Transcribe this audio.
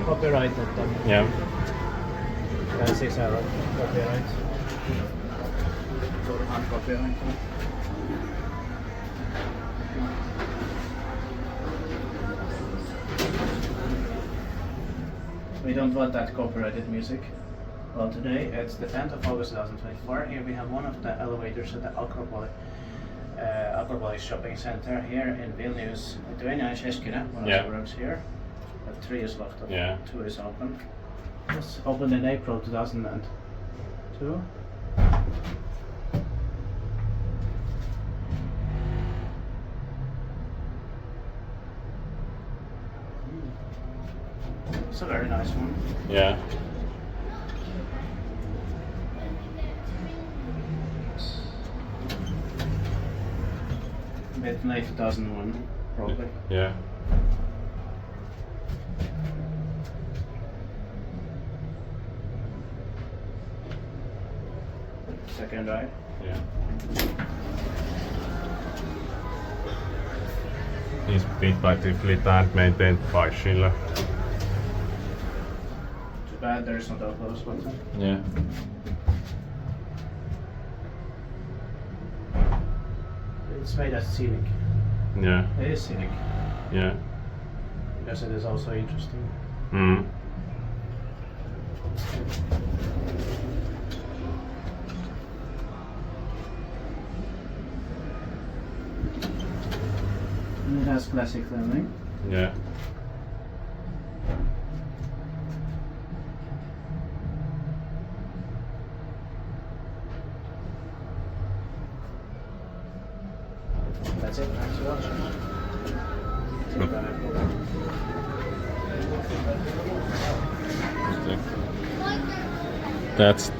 copyrighted them. Yeah. Fancies are copyright. Orona copyright. We don't want that copyrighted music. Well, today it's the 10th of August 2024. Here we have one of the elevators at the Akropolis shopping center here in Vilnius, Lithuania and Šeškinė. One of the rooms here. But 3 is locked up. Yeah. 2 is open. It was opened in April 2002. It's a very nice one. Yeah. Made in late 2001, probably. Yeah. Second ride. Yeah. He's built by the fleet and maintained by Schiller. Too bad there's not a close button. Yeah. It's made as scenic. Yeah. It is scenic. Yeah. Because it is also interesting. Mm. And it has classic landing. Yeah. That's it. Thanks for watching. That's